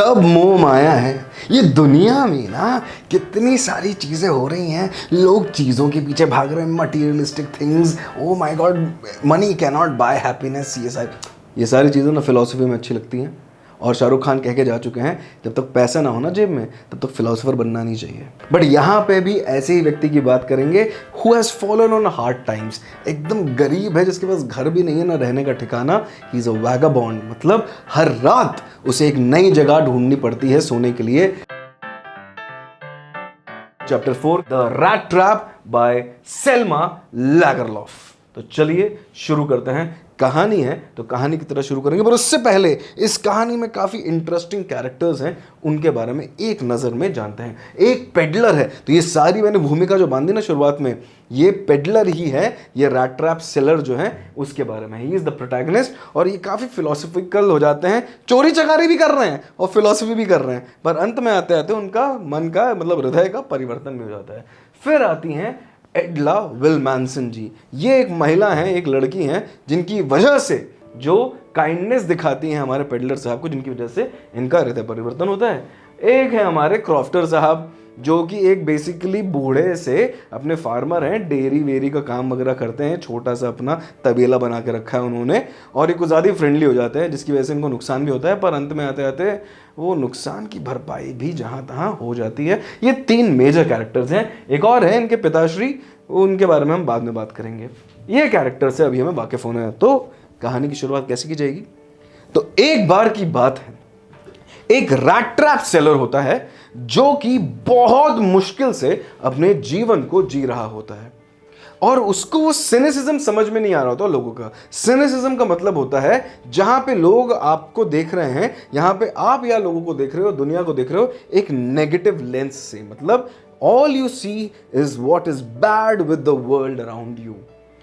सब मोह माया है। ये दुनिया में ना कितनी सारी चीज़ें हो रही हैं, लोग चीज़ों के पीछे भाग रहे हैं, materialistic things. Oh my god, money can not buy happiness. ये सारी चीज़ें ना फिलॉसफी में अच्छी लगती हैं, और शाहरुख खान कह के जा चुके हैं जब तक पैसा ना हो ना जेब में तब तक फिलोसोफर बनना नहीं चाहिए। बट यहाँ पे भी ऐसे ही व्यक्ति की बात करेंगे who has fallen on hard times. एकदम गरीब है, जिसके पास घर भी नहीं है ना रहने का ठिकाना। ही इज़ अ वैगाबॉन्ड, मतलब हर रात उसे एक नई जगह ढूंढनी पड़ती है सोने के लिए। Chapter 4, the rat trap by Selma Lagerlof. तो चलिए शुरू करते हैं। कहानी है तो कहानी की तरह शुरू करेंगे, पर उससे पहले इस कहानी में काफ़ी इंटरेस्टिंग कैरेक्टर्स हैं, उनके बारे में एक नज़र में जानते हैं। एक पेडलर है, तो ये सारी मैंने भूमिका जो बांधी ना शुरुआत में, ये पेडलर ही है। ये रैट ट्रैप सेलर जो है उसके बारे में, ही इज़ द प्रोटैगनिस्ट। और ये काफ़ी फिलोसफिकल हो जाते हैं, चोरी चकारी भी कर रहे हैं और फिलोसफी भी कर रहे हैं, पर अंत में आते आते उनका मन का मतलब हृदय का परिवर्तन भी हो जाता है। फिर आती हैं एडला विल्मैंसन जी। ये एक महिला हैं, एक लड़की हैं, जिनकी वजह से जो काइंडनेस दिखाती हैं हमारे पेडलर साहब को, जिनकी वजह से इनका हृदय परिवर्तन होता है। एक है हमारे क्रॉफ्टर साहब, जो कि एक बेसिकली बूढ़े से अपने फार्मर हैं, डेयरी वेरी का काम वगैरह करते हैं, छोटा सा अपना तबेला बना के रखा है उन्होंने, और ये कुछ ज़्यादा फ्रेंडली हो जाते हैं, जिसकी वजह से इनको नुकसान भी होता है, पर अंत में आते आते वो नुकसान की भरपाई भी जहाँ तहाँ हो जाती है। ये 3 मेजर कैरेक्टर्स हैं। एक और है इनके पिताश्री, उनके बारे में हम बाद में बात करेंगे। ये कैरेक्टर से अभी हमें वाकिफ होना है। तो कहानी की शुरुआत कैसे की जाएगी? तो एक बार की बात है, एक रैट ट्रैप सेलर होता है जो कि बहुत मुश्किल से अपने जीवन को जी रहा होता है, और उसको वो सिनिसिज्म समझ में नहीं आ रहा होता लोगों का। सिनिसिज्म का मतलब होता है जहां पे लोग आपको देख रहे हैं, यहां पे आप या लोगों को देख रहे हो, दुनिया को देख रहे हो एक नेगेटिव लेंस से। मतलब all you see is what is bad with the world around you.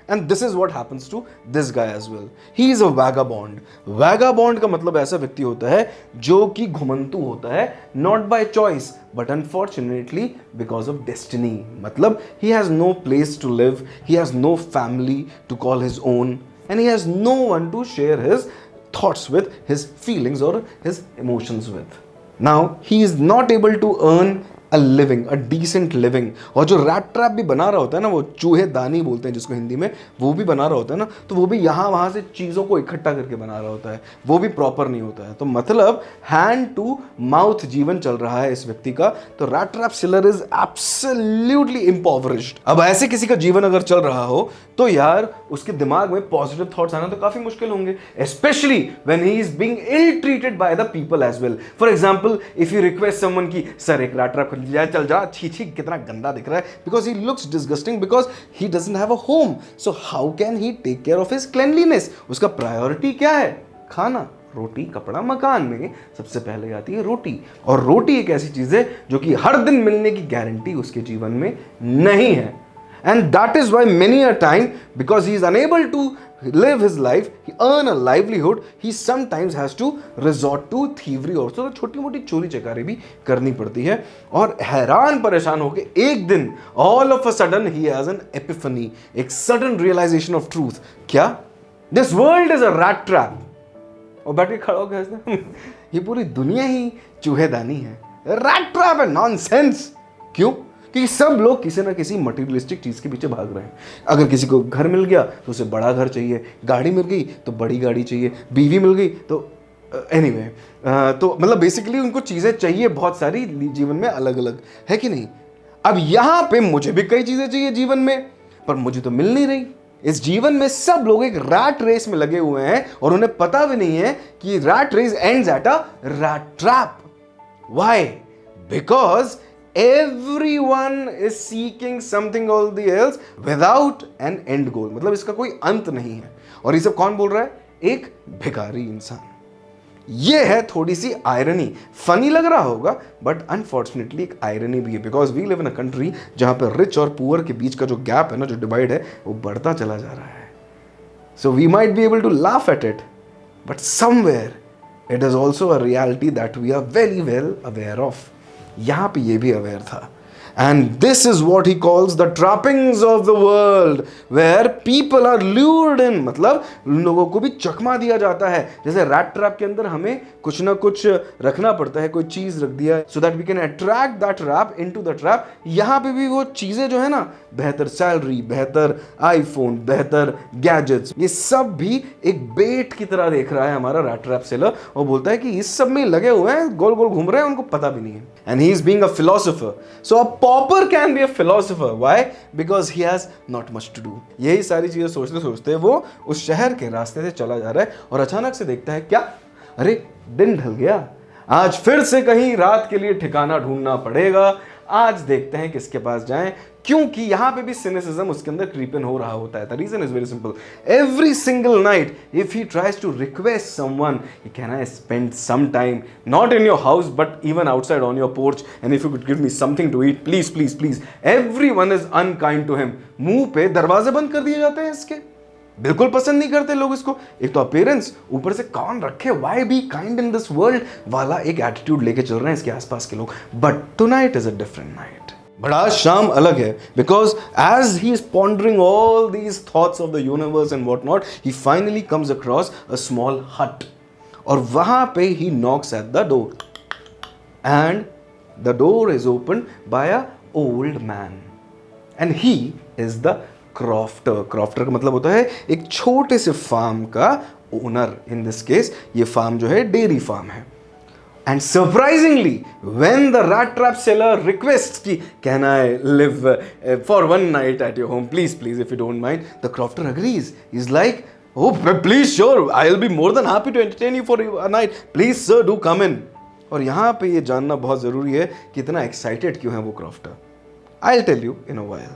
And this is what happens to this guy as well. He is a vagabond. Vagabond का मतलब ऐसा व्यक्ति होता है जो कि घुमंतु होता है, not by choice but unfortunately because of destiny. मतलब he has no place to live, he has no family to call his own, and he has no one to share his thoughts with, his feelings or his emotions with. Now he is not able to earn a living, a decent living. और जो rat trap भी बना रहा होता है ना, वो चूहे दानी बोलते हैं जिसको हिंदी में, वो भी बना रहा होता है ना, तो वो भी यहाँ वहाँ से चीज़ों को इकट्ठा करके बना रहा होता है, वो भी प्रॉपर नहीं होता है। तो मतलब हैंड टू माउथ जीवन चल रहा है इस व्यक्ति का। तो rat trap seller is absolutely impoverished. अब ऐसे किसी का जीवन अगर चल रहा हो तो यार उसके दिमाग में पॉजिटिव थॉट्स आना तो काफ़ी मुश्किल होंगे, specially when he is being ill treated by the people as well. For example, if you request someone की सर एक रैट ट्रैप चल जा, छी छी कितना गंदा दिख रहा है, because he looks disgusting, because he doesn't have a home, so how can he take care of his cleanliness. उसका प्रायोरिटी क्या है? खाना, रोटी, कपड़ा, मकान में सबसे पहले आती है रोटी। और रोटी एक ऐसी चीज है जो कि हर दिन मिलने की गारंटी उसके जीवन में नहीं है। And that is why many a time, because he is unable to live his life, he earn a livelihood, he sometimes has to resort to thievery also। तो छोटी मोटी चोरी चकारी भी करनी पड़ती है। और हैरान परेशान होके एक दिन all of a sudden he has an epiphany, एक sudden realization of truth। क्या? This world is a rat trap। और बैठ के खड़ा हो गया इसने ये पूरी दुनिया ही चूहेदानी है, रैट ट्रैप है, नॉनसेंस। क्यों? कि सब लोग किसी ना किसी मटेरियलिस्टिक चीज़ के पीछे भाग रहे हैं। अगर किसी को घर मिल गया तो उसे बड़ा घर चाहिए, गाड़ी मिल गई तो बड़ी गाड़ी चाहिए, बीवी मिल गई तो एनीवे तो मतलब बेसिकली उनको चीज़ें चाहिए बहुत सारी, जीवन में अलग अलग, है कि नहीं? अब यहाँ पे मुझे भी कई चीज़ें चाहिए जीवन में, पर मुझे तो मिल नहीं रही। इस जीवन में सब लोग एक रैट रेस में लगे हुए हैं और उन्हें पता भी नहीं है कि rat race ends at a rat trap. Why? Because everyone is seeking something or the else without an end goal। मतलब इसका कोई अंत नहीं है। और ये सब कौन बोल रहा है? एक भिखारी इंसान। ये है थोड़ी सी आयरनी। फनी लग रहा होगा बट अनफॉर्चुनेटली एक आयरनी भी है, because we live in a country जहां पर रिच और पुअर के बीच का जो गैप है ना, जो डिवाइड है, वो बढ़ता चला जा रहा है। So we might be able to laugh at it, but somewhere it is also a reality that we are very well aware of. यहाँ पे ये भी अवेयर था। And this is what he calls the trappings of the world, where people are lured in. मतलब लोगों को भी चकमा दिया जाता है. जैसे रैट ट्रैप के अंदर हमें कुछ ना कुछ रखना पड़ता है, कोई चीज रख दिया so that we can attract that trap into the trap. यहाँ पे भी वो चीजें जो है ना, बेहतर सैलरी, बेहतर आईफोन, बेहतर गैजेट्स, ये सब भी एक बेट की तरह देख रहा है हमारा रैट ट्रैप सेलर, और बोलता है कि इस सब में लगे हुए हैं, गोल गोल घूम रहे हैं, उनको पता भी नहीं है. And he is being a philosopher. So a pauper can be a philosopher. Why? Because he has not much to do. यही सारी चीजें सोचते सोचते वो उस शहर के रास्ते से चला जा रहा है, और अचानक से देखता है क्या, अरे दिन ढल गया, आज फिर से कहीं रात के लिए ठिकाना ढूंढना पड़ेगा. आज देखते हैं किसके पास जाएं, क्योंकि यहां पे भी सिनिसिज्म उसके अंदर क्रीपन हो रहा होता है. The reason is very simple. Every single night if he tries to request someone, can I spend some time not in your house but even outside on your porch, and if you could give me something to eat, please please please. Everyone is unkind to him. मुंह पे दरवाजे बंद कर दिए जाते हैं इसके, बिल्कुल पसंद नहीं करते लोग इसको. एक तो अपीयरेंस, ऊपर से कौन रखे, why be kind in this world वाला एक एटीट्यूड लेके चल रहे हैं इसके आसपास के लोग. But tonight is a different night. But आज शाम अलग है, because as he is pondering all these thoughts of the universe and what not, he finally comes across a small hut, और वहां पे he knocks at the door, and the door is open by a old man, and he is the crofter. Crofter का मतलब होता है एक छोटे से फार्म का ओनर. इन दिस केस ये फार्म जो है डेयरी फार्म है. And surprisingly, when the rat trap seller requests कि can I live for one night at your home, please, please, if you don't mind, the crofter agrees. He's like, oh, please, sure, I'll be more than happy to entertain you for a night. Please, sir, do come in. और यहाँ पे ये जानना बहुत ज़रूरी है कि इतना एक्साइटेड क्यों है वो crofter. I'll tell you in a while.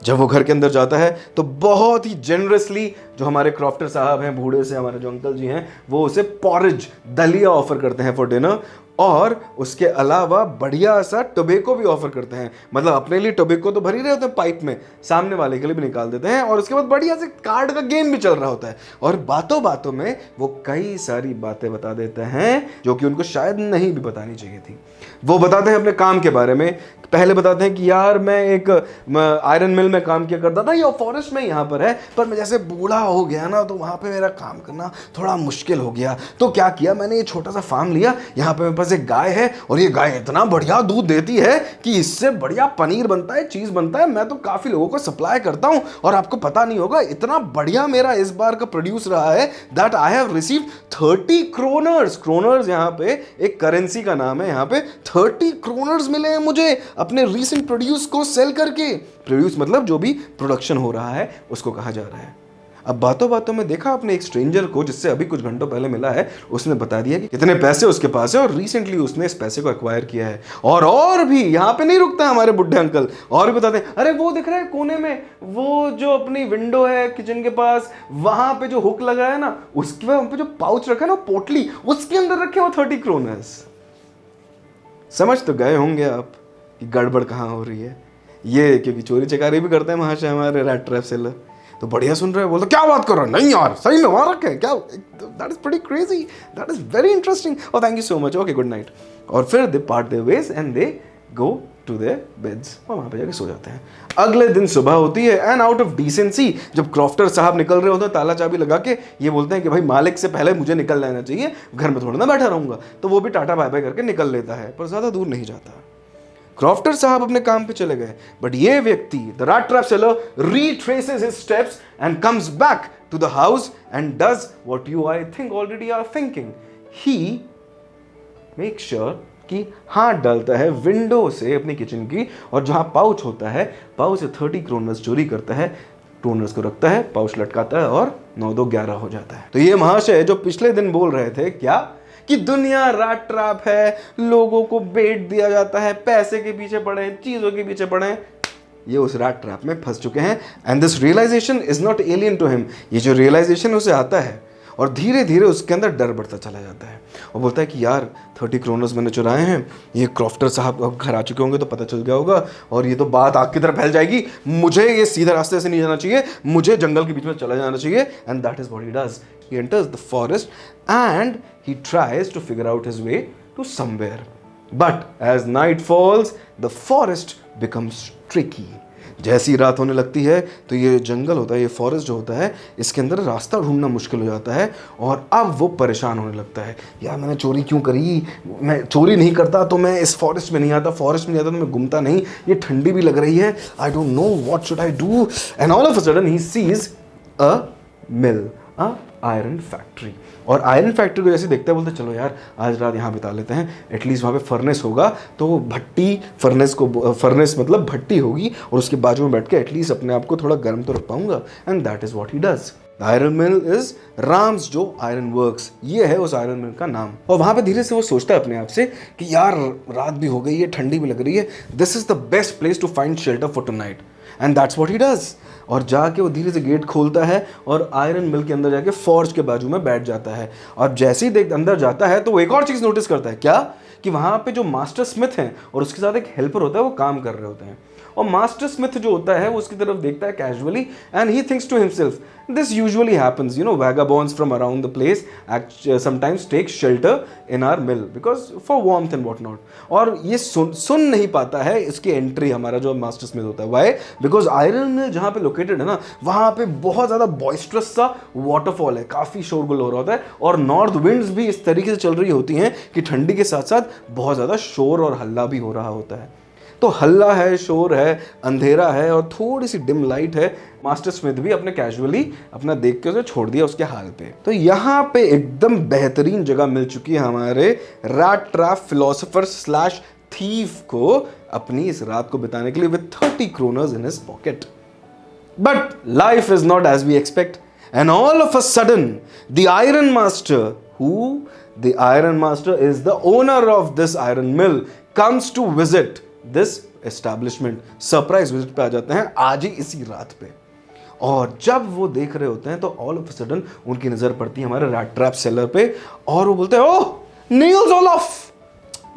जब वो घर के अंदर जाता है तो बहुत ही जेनरसली जो हमारे क्रॉफ्टर साहब हैं, बूढ़े से हमारे जो अंकल जी हैं, वो उसे पॉरेज, दलिया ऑफर करते हैं फॉर डिनर, और उसके अलावा बढ़िया सा टोबैको भी ऑफर करते हैं. मतलब अपने लिए टोबैको तो भर ही रहे होते हैं पाइप में, सामने वाले के लिए भी निकाल देते हैं, और उसके बाद बढ़िया से कार्ड का गेम भी चल रहा होता है. और बातों बातों में वो कई सारी बातें बता देते हैं जो कि उनको शायद नहीं भी बतानी चाहिए थी. वो बताते हैं अपने काम के बारे में. पहले बताते हैं कि यार मैं एक आयरन मिल में काम किया करता था, ये फॉरेस्ट में यहाँ पर है, पर मैं जैसे बूढ़ा हो गया ना, तो वहाँ पे मेरा काम करना थोड़ा मुश्किल हो गया. तो क्या किया मैंने, ये छोटा सा फार्म लिया, यहाँ पे मेरे पास एक गाय है, और ये गाय इतना बढ़िया दूध देती है कि इससे बढ़िया पनीर बनता है, चीज़ बनता है. मैं तो काफ़ी लोगों को सप्लाई करता हूँ, और आपको पता नहीं होगा इतना बढ़िया मेरा इस बार का प्रोड्यूस रहा है that I have received 30 kroners. Kroners यहाँ पे एक करेंसी का नाम है. यहाँ पे 30 क्रोनर्स मिले हैं मुझे अपने रीसेंट प्रोड्यूस को सेल करके. प्रोड्यूस मतलब जो भी प्रोडक्शन हो रहा है उसको कहा जा रहा है. अब बातों बातों में देखा अपने एक स्ट्रेंजर को जिससे अभी कुछ घंटों पहले मिला है, उसने बता दिया कि कितने पैसे उसके पास है, और रिसेंटली उसने इस पैसे को एक्वायर किया है. और भी यहाँ पे नहीं रुकता हमारे बुढ़े अंकल, और भी बताते हैं, अरे वो दिख रहा है कोने में, वो जो अपनी विंडो है किचन के पास, वहां पे जो हुक लगा है ना, उसके वहां पे जो पाउच रखा है ना, पोटली, उसके अंदर रखे वो 30 क्रोनर्स. समझ तो गए होंगे आप कि गड़बड़ कहाँ हो रही है. ये क्योंकि चोरी चकारी भी करते हैं वहाँ से हमारे रैट ट्रैप सेलर, तो बढ़िया सुन रहे हैं, बोलते क्या बात कर रहा है, नहीं यार सही में वहाँ रखे क्या, that is pretty crazy, that is very interesting, और thank you so much, okay good night. और फिर they part their ways and they go to their beds, और वहाँ पे जाके सो जाते हैं. अगले दिन सुबह होती है, एंड आउट ऑफ डिसेंसी जब क्रॉफ्टर साहब निकल रहे होते हैं ताला चाबी लगा के, ये बोलते हैं कि भाई मालिक से पहले मुझे निकल जाना चाहिए, घर में थोड़ा ना बैठा रहूँगा. तो वो भी टाटा बाय बाय करके निकल लेता है, पर ज़्यादा दूर नहीं जाता. क्रॉफ्टर साहब अपने काम पे चले गए, बट ये व्यक्ति the rat trap seller retraces his steps and comes back to the house and does what you I think already are thinking. He makes sure कि हाथ डालता है विंडो से अपनी किचन की, और जहां पाउच होता है, पाउच से 30 क्रोनर्स चोरी करता है, क्रोनर्स को रखता है, पाउच लटकाता है, और 9 2 11 हो जाता है. तो ये महाशय जो पिछले दिन बोल रहे थे क्या कि दुनिया रैट ट्रैप है, लोगों को बेट दिया जाता है, पैसे के पीछे पड़े हैं, चीज़ों के पीछे पड़े हैं, ये उस रैट ट्रैप में फंस चुके हैं. And this realization is not alien to him. ये जो रियलाइजेशन उसे आता है, और धीरे धीरे उसके अंदर डर बढ़ता चला जाता है, और बोलता है कि यार 30 क्रोनर्स मैंने चुराए हैं, ये क्रॉफ्टर साहब अब घर आ चुके होंगे तो पता चल गया होगा, और ये तो बात आग की तरफ फैल जाएगी, मुझे ये सीधे रास्ते से नहीं जाना चाहिए, मुझे जंगल के बीच में चला जाना चाहिए. And that is what he does. He enters the forest and he tries to figure out his way to somewhere. But as night falls, the forest becomes tricky. जैसी रात होने लगती है तो ये जंगल होता है, ये फॉरेस्ट जो होता है, इसके अंदर रास्ता ढूंढना मुश्किल हो जाता है और अब वो परेशान होने लगता है। यार मैंने चोरी क्यों करी, मैं चोरी नहीं करता तो मैं इस फॉरेस्ट में नहीं आता, फॉरेस्ट में नहीं आता तो मैं घूमता नहीं, ये ठंडी भी लग रही है, I don't know what should I do. And all of a sudden he sees a mill, a iron factory. और आयरन फैक्ट्री को जैसे देखते हैं बोलते चलो यार आज रात यहाँ बिता लेते हैं, एटलीस्ट वहाँ पे फर्नेस होगा तो भट्टी, फर्नेस मतलब भट्टी होगी और उसके बाजू में बैठ के एटलीस्ट अपने आप को थोड़ा गर्म तो रख पाऊंगा। And that is what he does. The iron mill is Ram's जो आयरन वर्क्स, ये है उस आयरन मिल का नाम। और वहाँ पे धीरे से वो सोचता है अपने आप से कि यार रात भी हो गई है, ठंडी भी लग रही है, this is the best place to find shelter for tonight. And that's what he does. और जाके वो धीरे से गेट खोलता है और आयरन मिल के अंदर जाके फॉर्ज के बाजू में बैठ जाता है। और जैसे ही देख अंदर जाता है तो वो एक और चीज़ नोटिस करता है, क्या कि वहाँ पे जो मास्टर स्मिथ हैं और उसके साथ एक हेल्पर होता है, वो काम कर रहे होते हैं। और मास्टर स्मिथ जो होता है वो उसकी तरफ देखता है casually and he thinks to himself, this usually happens, you know, vagabonds from around the place sometimes take shelter in our mill because for warmth and what not. और ये सुन नहीं पाता है इसकी एंट्री हमारा जो मास्टर स्मिथ होता है। वाई? बिकॉज आयरन मिल जहाँ पे लोकेटेड है ना, वहाँ पे बहुत ज़्यादा बॉइस्ट्रस सा वाटरफॉल है, काफ़ी शोरगुल हो रहा होता है और नॉर्थ विंड्स भी इस तरीके से चल रही होती हैं कि ठंडी के साथ साथ बहुत ज़्यादा शोर और हल्ला भी हो रहा होता है। तो हल्ला है, शोर है, अंधेरा है और थोड़ी सी डिम लाइट है। मास्टर स्मिथ भी अपने कैजुअली अपना देख के उसे छोड़ दिया उसके हाल पे। तो यहाँ पे एकदम बेहतरीन जगह मिल चुकी है हमारे rat trap philosopher slash thief को अपनी इस रात को बिताने के लिए with 30 kroners in his pocket. But life is not as we expect and all of a sudden the iron master, who the iron master is the owner of this iron mill, comes to visit this establishment. Surprise visit पे आ जाते हैं आज ही इसी रात पे। और जब वो देख रहे होते हैं तो ऑल ऑफ अ सडन उनकी नजर पड़ती है हमारे रैट ट्रैप सेलर पे और वो बोलते हैं, oh Nils Olof,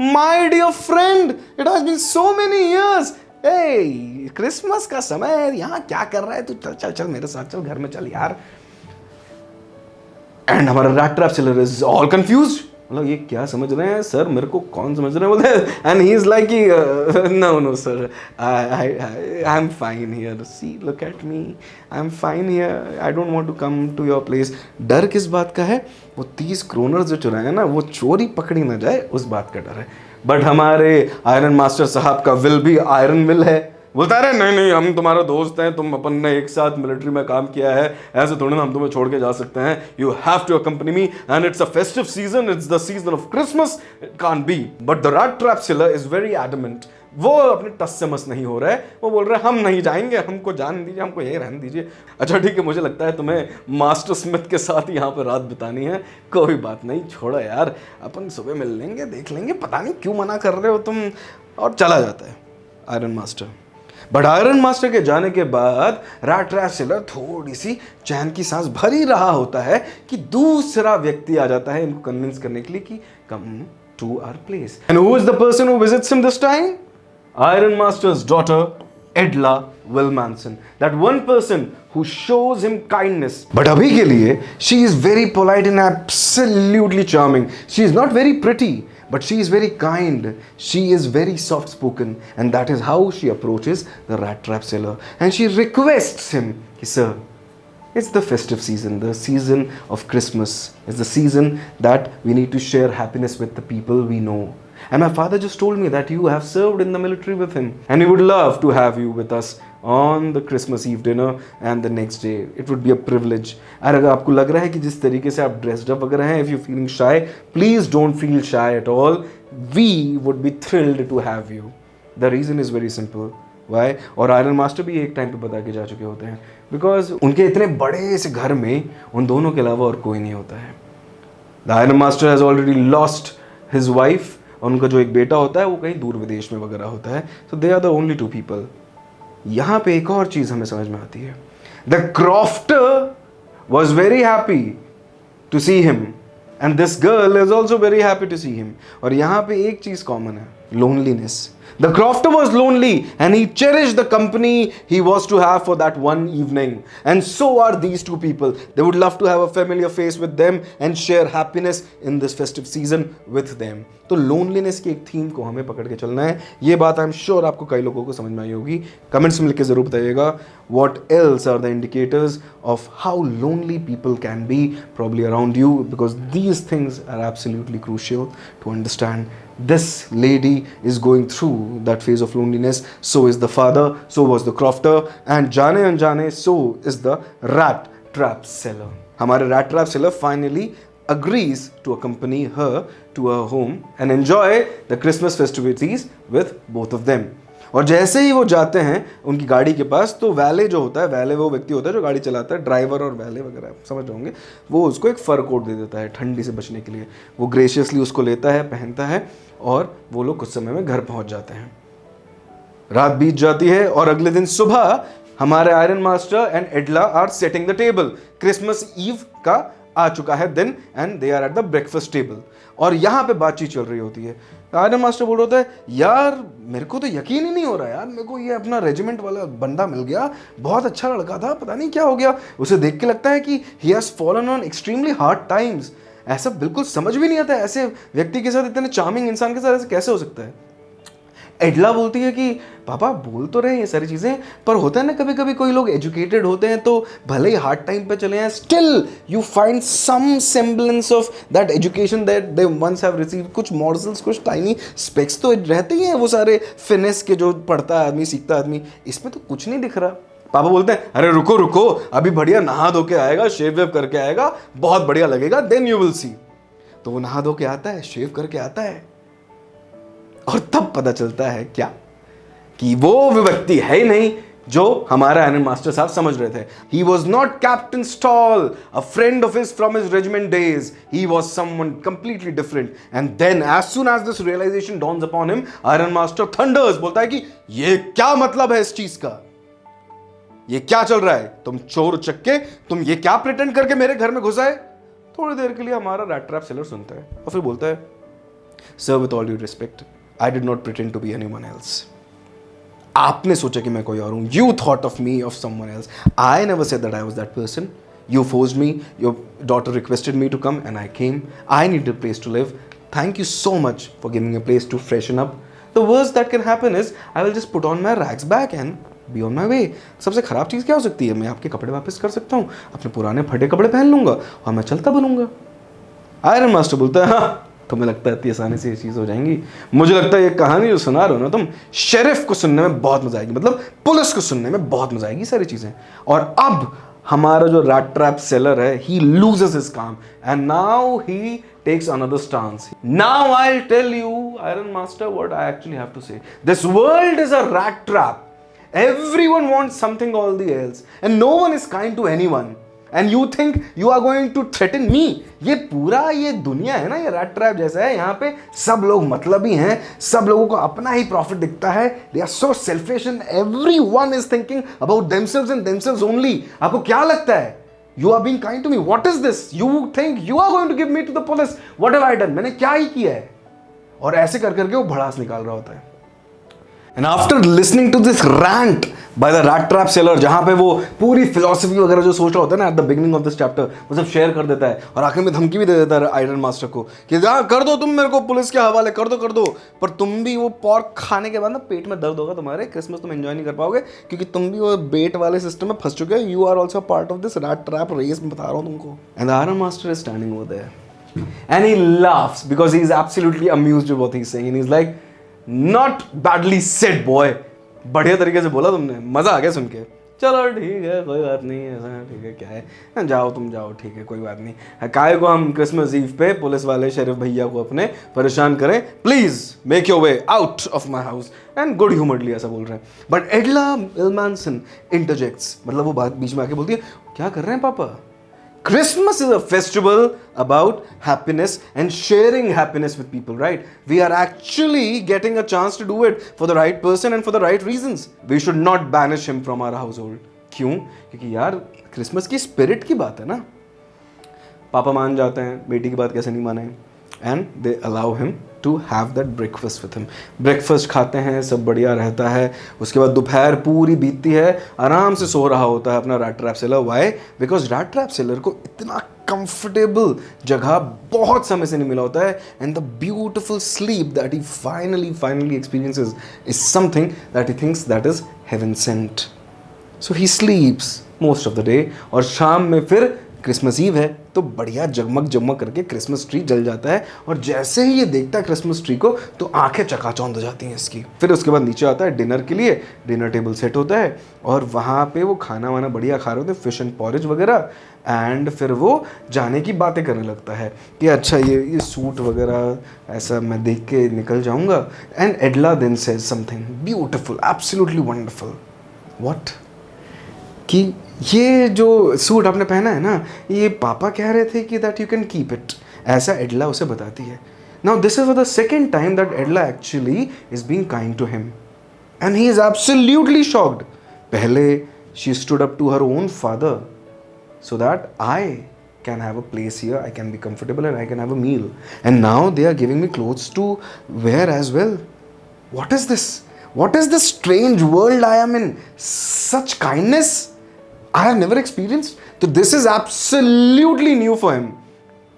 my dear friend, it has been so many years. ए क्रिसमस का समय है, यहाँ क्या कर रहा है तू, चल चल चल मेरे साथ चल, घर में चल यार। एंड हमारा rat trap seller is all confused, मतलब ये क्या समझ रहे हैं सर, मेरे को कौन समझ रहे हैं बोलते। And he is like no no sir, I am fine here, see look at me, I am fine here, I don't want to come to your place. डर किस बात का है? वो 30 kroners जो चुराए हैं ना, वो चोरी पकड़ी ना जाए उस बात का डर है। बट हमारे आयरन मास्टर साहब का विल भी आयरन विल है। बोलता है नहीं नहीं हम तुम्हारा दोस्त हैं, तुम अपन ने एक साथ मिलिट्री में काम किया है, ऐसे थोड़ी ना हम तुम्हें छोड़ के जा सकते हैं, you have to accompany me and it's a festive season, it's the season of Christmas, it can't be. But the rat trap seller is very adamant, वो अपने टस से मस नहीं हो रहा है, वो बोल रहा है हम नहीं जाएंगे, हमको जाने दीजिए, हमको यहीं रहने दीजिए। अच्छा ठीक है, मुझे लगता है तुम्हें मास्टर स्मिथ के साथ यहाँ पर रात बितानी है, कोई बात नहीं, छोड़ो यार, अपन सुबह मिल लेंगे, देख लेंगे, पता नहीं क्यों मना कर रहे हो तुम। और चला जाता है iron master. But iron master के जाने के बाद रैट ट्रैप सेलर थोड़ी सी चैन की सांस भर ही रहा होता है कि दूसरा व्यक्ति आ जाता है इनको कन्विंस करने के लिए कि come to our place. And who is the person who visits him this time? Iron master's daughter Edla Willmansson, that one person who shows him kindness. But अभी के लिए she is very polite and absolutely charming. She is not very pretty, but she is very kind. She is very soft spoken, and that is how she approaches the rat trap seller. And she requests him, sir, it's the festive season, the season of Christmas. It's the season that we need to share happiness with the people we know. And my father just told me that you have served in the military with him, and we would love to have you with us on the Christmas Eve dinner and the next day. It would be a privilege. और अगर आपको लग रहा है कि जिस तरीके से आप ड्रेस्ड अप वगैरह हैं, if you're feeling shy, please don't feel shy at all. We would be thrilled to have you. The reason is very simple. Why? और आयरन मास्टर भी एक टाइम पे बता के जा चुके होते हैं, बिकॉज उनके इतने बड़े से घर में उन दोनों के अलावा और कोई नहीं होता है। The iron master has already lost his wife, और उनका जो एक बेटा होता है वो कहीं दूर विदेश में वगैरह होता है, so they are the only 2 people. यहाँ पे एक और चीज़ हमें समझ में आती है, the crofter was very happy to see him and this girl is also very happy to see him. और यहाँ पे एक चीज़ कॉमन है, loneliness. The crofter was lonely and he cherished the company he was to have for that one evening. And so are these two people. They would love to have a familiar face with them and share happiness in this festive season with them. तो loneliness की एक theme को हमें पकड़ के चलना है. ये बात आई एम श्योर आपको कई लोगों को समझ में आई होगी. कमेंट्स में लिख के जरूर बताइएगा. What else are the indicators of how lonely people can be probably around you, because these things are absolutely crucial to understand. This lady is going through that phase of loneliness. So is the father, so was the crofter, and जाने अनजाने so is the rat trap seller. हमारे rat trap seller finally agrees to accompany her to her home and enjoy the Christmas festivities with both of them. और जैसे ही वो जाते हैं उनकी गाड़ी के पास, तो वैले जो होता है, वैले वो व्यक्ति होता है जो गाड़ी चलाता है, ड्राइवर और वैले वगैरह समझ रहे होंगे, वो उसको एक फर कोट दे देता है ठंडी से बचने के लिए. वो ग्रेशियसली उसको लेता है, पहनता है, और वो लोग कुछ समय में घर पहुंच जाते हैं. रात बीत जाती है और अगले दिन सुबह हमारे iron master and Edla are setting the table. Christmas Eve का आ चुका है दिन and they are at the breakfast table. और यहाँ पे बातचीत चल रही होती है. आयरन मास्टर बोल रहा है, यार मेरे को तो यकीन ही नहीं हो रहा यार, मेरे को ये अपना रेजिमेंट वाला बंदा मिल गया, बहुत अच्छा लड़का था, पता नहीं क्या हो गया. उसे देख के लगता है कि he has fallen on extremely hard times. ऐसा बिल्कुल समझ भी नहीं आता ऐसे व्यक्ति के साथ, इतने चार्मिंग इंसान के साथ ऐसे कैसे हो सकता है. एडला बोलती है कि पापा बोल तो रहे हैं ये सारी चीज़ें, पर होता है ना कभी कभी कोई लोग एजुकेटेड होते हैं तो भले ही हार्ड टाइम पे चले हैं, still you find some semblance of that education that they once have received. कुछ मॉडल्स, कुछ टाइनी स्पेक्स तो रहते ही हैं वो सारे फिनेस के जो पढ़ता है आदमी, सीखता है आदमी. इसमें तो कुछ नहीं दिख रहा. पापा बोलते हैं, अरे रुको रुको, अभी बढ़िया नहा धो के आएगा, शेव वेव करके आएगा, बहुत बढ़िया लगेगा, देन यू विल सी. तो वो नहा धो के आता है, शेव करके आता है, और तब पता चलता है क्या, कि वो व्यक्ति है ही नहीं जो हमारा आयरन मास्टर साहब समझ रहे थे. He was not Captain Stall, a friend of his from his regiment days. He was someone completely different. And then as soon as this realization dawns upon him, Iron Master thunders, बोलता है कि ये क्या मतलब है इस चीज का, ये क्या चल रहा है, तुम चोर उचक्के, तुम ये क्या प्रिटेंड करके मेरे घर में घुस आए. थोड़ी देर के लिए हमारा रैट ट्रैप सेलर सुनता है और फिर बोलता है, sir with all due respect, I did not pretend to be anyone else. आपने सोचा कि मैं कोई और हूं. You thought of me of someone else. I never said that I was that person. You forced me, your daughter requested me to come and I came. I need a place to live. Thank you so much for giving a place to freshen up. The worst that can happen is I will just put on my rags back and be on my way. सबसे खराब चीज़ क्या हो सकती है, मैं आपके कपड़े वापस कर सकता हूँ, अपने पुराने फटे कपड़े पहन लूंगा और मैं चलता बनूंगा. आयरन मास्टर बोलता है, हाँ तुम्हें लगता है इतनी आसानी से ये चीज़ हो जाएंगी. मुझे लगता है ये कहानी जो सुना रहे हो ना तुम, शेरिफ को सुनने में बहुत मजा आएगी, मतलब पुलिस को सुनने में बहुत मजा आएगी सारी चीज़ें. और अब हमारा जो रैट ट्रैप सेलर है, ही loses his calm and now he takes another stance. Now I'll tell you, Iron Master, what I actually have to say. This world is a rat trap. Everyone wants something all the else and no one is kind to anyone. And you think you are going to threaten me? ये पूरा ये दुनिया है ना, ये rat trap जैसा है. यहाँ पे सब लोग मतलबी हैं, सब लोगों को अपना ही प्रॉफिट दिखता है. They are so selfish and everyone is thinking about themselves and themselves only. आपको क्या लगता है? You are being kind to me. What is this? You think you are going to give me to the police? What have I done? मैंने क्या ही किया है? और ऐसे कर करके वो भड़ास निकाल रहा होता है. And after listening to this rant by the rat trap seller, जहाँ पे वो पूरी फिलोसफी वगैरह जो सोच रहा होता है ना at the beginning of this chapter, वो सब शेयर कर देता है और आखिर में धमकी भी दे देता है आयरन मास्टर को कि हाँ कर दो तुम मेरे को पुलिस के हवाले, कर दो, पर तुम भी वो पॉर्क खाने के बाद ना पेट में दर्द होगा तुम्हारे, क्रिसमस तुम एंजॉय नहीं कर पाओगे क्योंकि तुम भी वो बेट वाले सिस्टम में फंस चुके हो. You are also part of this rat trap race, मैं बता रहा हूँ तुमको. And iron master is standing over there and he laughs because he is absolutely amused with what he is saying. He is like, not badly said boy, बढ़िया तरीके से बोला तुमने, मजा आ गया सुन के. चलो ठीक है, कोई बात नहीं, ऐसा ठीक है, क्या है, जाओ तुम जाओ, ठीक है कोई बात नहीं. काय को हम क्रिसमस ईव पे पुलिस वाले शेरिफ भैया को अपने परेशान करें, please make your way out of my house. And good humouredly ऐसा बोल रहे हैं. बट एडला इल्मानसन इंटरजेक्ट्स, मतलब वो बात बीच में आके बोलती है, क्या कर रहे हैं पापा? Christmas is a festival about happiness and sharing happiness with people, right? We are actually getting a chance to do it for the right person and for the right reasons. We should not banish him from our household. क्यों? क्योंकि यार Christmas की spirit की बात है ना. पापा मान जाते हैं, बेटी की बात कैसे नहीं माने, and they allow him to have that breakfast with him. Breakfast खाते हैं, सब बढ़िया रहता है। उसके बाद दोपहर पूरी बीतती है, आराम से सो रहा होता है अपना rat trap seller. Why? Because rat trap seller को इतना कंफर्टेबल जगह बहुत समय से नहीं मिला होता है, and the beautiful sleep that he finally experiences is something that he thinks that is heaven sent. So he sleeps most of the day, और शाम में फिर क्रिसमस ईव है तो बढ़िया जगमग करके क्रिसमस ट्री जल जाता है, और जैसे ही ये देखता है क्रिसमस ट्री को तो आंखें चकाचौंध हो जाती हैं इसकी। फिर उसके बाद नीचे आता है डिनर के लिए, डिनर टेबल सेट होता है और वहाँ पे वो खाना वाना बढ़िया खा रहे होते हैं, फिश एंड पॉरेज वगैरह, एंड फिर वो जाने की बातें करने लगता है कि अच्छा ये सूट वगैरह ऐसा मैं देख के निकल जाऊँगा। And Edla then says something beautiful, absolutely wonderful. What? कि ये जो सूट आपने पहना है ना, ये पापा कह रहे थे कि that you can keep it, ऐसा एडला उसे बताती है। Now this is for the second time that Edla actually is being kind to him, and he is absolutely shocked. पहले she stood up to her own father so that I can have a place here, I can be comfortable and I can have a meal, and now they are giving me clothes to wear as well. What is this? What is this strange world I am in? Such kindness I have never experienced. So this is absolutely new for him,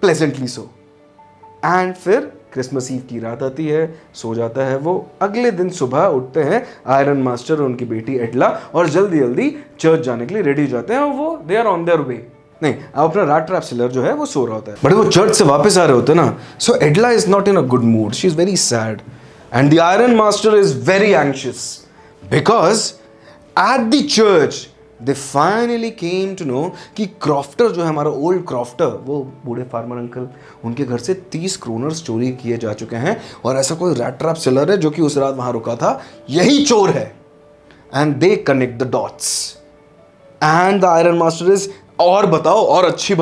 pleasantly so. And फिर Christmas ewe की रात आती है, सो जाता है वो। अगले दिन सुबह उठते हैं आयरन मास्टर और उनकी बेटी एडला, और जल्दी जल्दी चर्च जाने के लिए रेडी हो जाते हैं, और वो they are on their way. नहीं, अब अपना रैट ट्रैप सेलर जो है वो सो रहा होता है, बट वो चर्च से वापस आ रहे होते हैं ना, so Edla is not in a good mood, she is very sad, and the iron master is very anxious because at the church they finally came to know कि क्रॉफ्टर जो है हमारा ओल्ड क्रॉफ्टर, वो बूढ़े farmer uncle, उनके घर से 30 kroners चोरी किए जा चुके हैं, और ऐसा कोई रैट ट्रैप सेलर है जो कि उस रात वहां रुका था, यही चोर है। And they connect the dots, and the iron master is, और बताओ, और अच्छी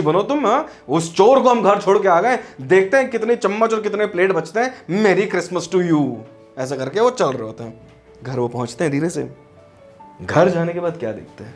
बनो तुम। हाँ, उस चोर को हम घर छोड़ के आ गए, देखते हैं कितने चम्मच और कितने प्लेट बचते हैं, मेरी क्रिसमस टू यू। ऐसा करके वो चल रहे होते हैं। घर वो पहुंचते हैं धीरे से। घर जाने के बाद क्या देखते हैं?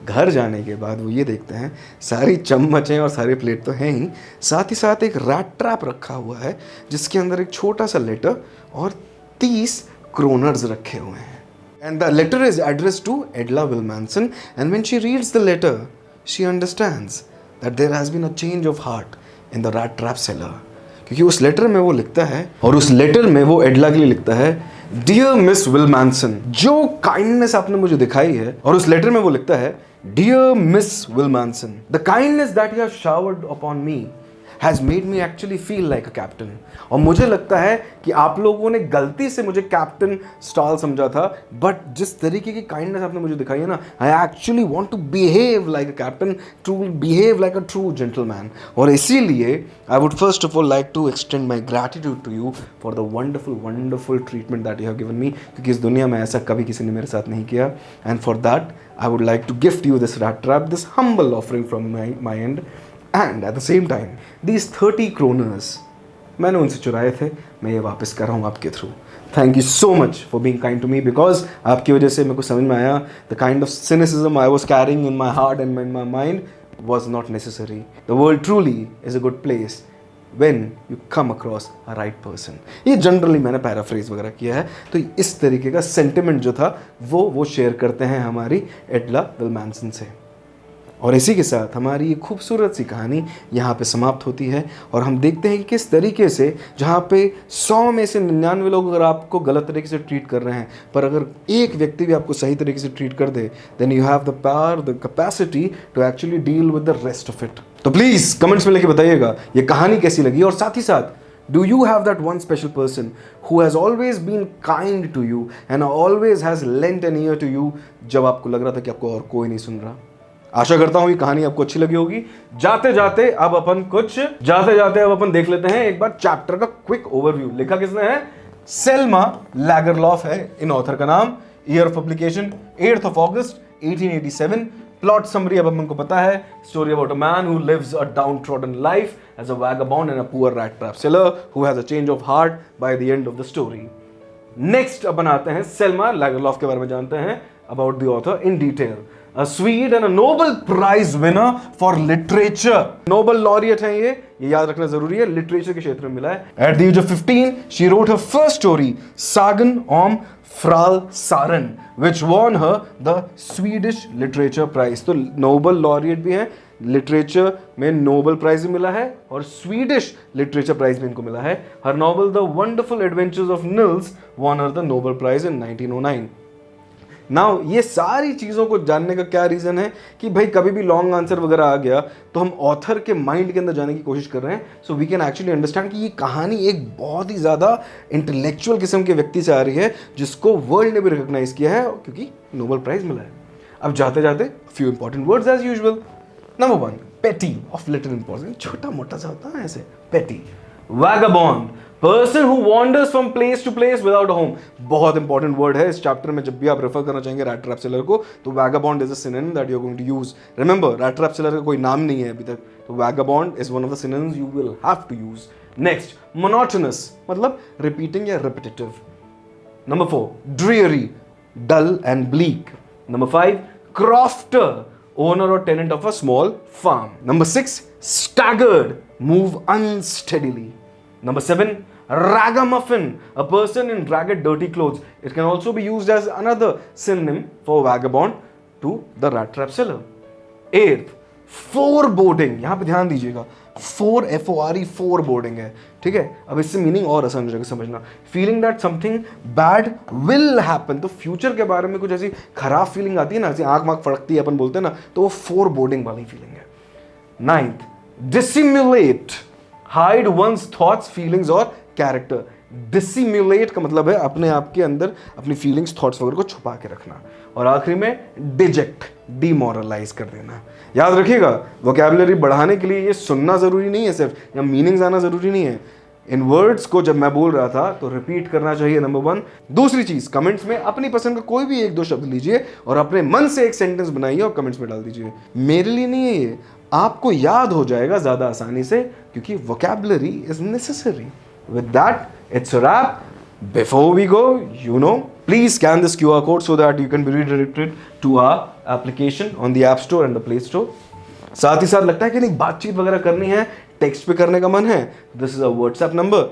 घर जाने के बाद वो ये देखते हैं सारी चम्मचें और सारे प्लेट तो हैं ही, साथ ही साथ एक रैट ट्रैप रखा हुआ है जिसके अंदर एक छोटा सा लेटर और 30 क्रोनर्स रखे हुए हैं। And the letter is addressed to Edla Willmansson, and when she reads the letter she understands that there has been a change of heart in the rat trap seller. क्योंकि उस letter में वो लिखता है, और उस लेटर में वो एडला के लिए लिखता है, डियर मिस विलमैनसन, जो काइंडनेस आपने मुझे दिखाई है, और उस लेटर में वो लिखता है, dear Miss Willmansson, the kindness that you have showered upon me has made me actually feel like a captain. और मुझे लगता है कि आप लोगों ने गलती से मुझे कैप्टन स्टॉल समझा था, बट जिस तरीके की काइंडनेस आपने मुझे दिखाई है ना, I actually want to behave like a captain, to behave like a true gentleman. और इसीलिए I would first of all like to extend my gratitude to you for the wonderful treatment that you have given me, क्योंकि इस दुनिया में ऐसा कभी किसी ने मेरे साथ नहीं किया। And for that I would like to gift you this rat trap, this humble offering from my end. And at the same time, these 30 kroners, मैंने उनसे चुराए थे, मैं ये वापस कर रहा हूँ आपके through. Thank you so much for being kind to me, because आपकी वजह से मेरे को समझ में आया the kind of cynicism I was carrying in my heart and in my mind was not necessary. The world truly is a good place when you come across a right person। ये generally मैंने paraphrase वगैरह किया है, तो इस तरीके का sentiment जो था वो शेयर करते हैं हमारी एडला विलमैनसन से। और इसी के साथ हमारी ये खूबसूरत सी कहानी यहाँ पे समाप्त होती है, और हम देखते हैं कि किस तरीके से जहाँ पे 100 में से 99 लोग अगर आपको गलत तरीके से ट्रीट कर रहे हैं, पर अगर एक व्यक्ति भी आपको सही तरीके से ट्रीट कर दे, then you have the power, the capacity to actually deal with the rest of it. तो प्लीज़ कमेंट्स में लेके बताइएगा ये कहानी कैसी लगी, और साथ ही साथ do you have that one special person who has always been kind to you and always has lent an ear to you जब आपको लग रहा था कि आपको और कोई नहीं सुन रहा। आशा करता हूं ये कहानी आपको अच्छी लगी होगी। जाते जाते अब अपन देख लेते हैं एक बार चैप्टर का क्विक ओवरव्यू। लिखा किसने है? सेल्मा लैगरलॉफ है इन ऑथर का नाम। Year of publication 8th of August 1887। Plot summary अब हमको पता है, story about a man who lives a down trodden life as a vagabond and a poor rat trap seller who has a change of heart by the end of the story. Next अपन आते हैं Selma Lagerlof के बारे में जानते हैं about the author in detail. a Swede and a Nobel Prize winner for literature. Nobel laureate है ये याद रखना जरूरी है, लिटरेचर के क्षेत्र में मिला है. At the age of 15, she wrote her first story, Sagan om Frälsaren, which won her the Swedish Literature Prize. तो नोबल लॉरिएट भी हैं, लिटरेचर में नोबल प्राइज भी मिला है और स्वीडिश लिटरेचर प्राइज भी इनको मिला है. Her novel the wonderful adventures of Nils won her the Nobel prize in 1909. Now ये सारी चीज़ों को जानने का क्या रीज़न है कि भाई कभी भी लॉन्ग आंसर वगैरह आ गया तो हम ऑथर के माइंड के अंदर जाने की कोशिश कर रहे हैं, so we can actually understand कि ये कहानी एक बहुत ही ज़्यादा इंटेलेक्चुअल किस्म के व्यक्ति से आ रही है जिसको वर्ल्ड ने भी रिकॉग्नाइज किया है क्योंकि नोबल प्राइज मिला है. अब जाते जाते few important words as usual. Number 1, petty of little importance, छोटा मोटा सा होता है ऐसे. Petty. Vagabond, person who wanders from place to place without a home. बहुत इंपॉर्टेंट वर्ड है इस चैप्टर में. जब भी आप रेफर करना चाहेंगे रैट ट्रैप सेलर को तो vagabond is a synonym that you are going to use. Remember rat trap seller का कोई नाम नहीं है अभी तक, तो vagabond is one of the synonyms you will have to use. Next, monotonous मतलब रिपीटिंग या repetitive. Number 4, dreary, dull and bleak. Number 5, crofter, owner or tenant of a small farm. Number 6, staggered, move unsteadily. Number 7, ragamuffin, a person in ragged dirty clothes. It can also be used as another synonym for vagabond to the rat trap seller. 8th, foreboding. यहां पे ध्यान दीजिएगा, foreboding है, ठीक है. अब इससे meaning और आसान हो जाएगा समझना. Feeling that something bad will happen, तो फ्यूचर के बारे में कुछ ऐसी खराब फीलिंग आती है ना, ऐसी आंख फड़कती है अपन बोलते हैं ना, तो वो फोरबोर्डिंग वाली फीलिंग है. 9th, dissimulate, hide one's thoughts, feelings और कैरेक्टर. डिसिम्युलेट का मतलब है अपने आप के अंदर अपनी फीलिंग्स, थॉट्स वगैरह को छुपा के रखना. और आखिरी में डिजेक्ट, डिमोरलाइज कर देना. याद रखिएगा वोकैबुलरी बढ़ाने के लिए ये सुनना जरूरी नहीं है सिर्फ, या मीनिंग्स आना जरूरी नहीं है. इन वर्ड्स को जब मैं बोल रहा था तो रिपीट करना चाहिए, नंबर 1. दूसरी चीज, कमेंट्स में अपनी पसंद का कोई भी 1-2 शब्द लीजिए और अपने मन से एक सेंटेंस बनाइए और कमेंट्स में डाल दीजिए. मेरे लिए नहीं है ये, आपको याद हो जाएगा ज्यादा आसानी से क्योंकि vocabulary is necessary. With that it's a wrap. Before we go, please scan this QR code so that you can be redirected to our application on the App Store and the Play Store. साथ ही साथ लगता है कि नहीं बातचीत वगैरह करनी है, टेक्स्ट पे करने का मन है, this is a WhatsApp number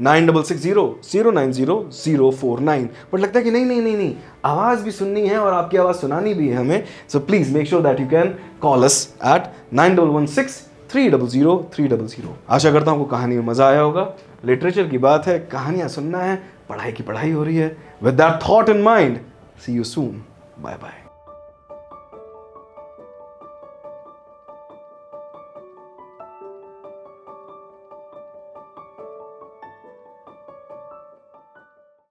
9660090049. But लगता है कि नहीं, आवाज़ भी सुननी है और आपकी आवाज़ सुनानी भी है हमें, so please make sure that you can call us at 9116-300-300. आशा करता हूँ आपको कहानी में मज़ा आया होगा. लिटरेचर की बात है, कहानियाँ सुनना है, पढ़ाई की पढ़ाई हो रही है. With that thought in mind, see you soon. Bye bye.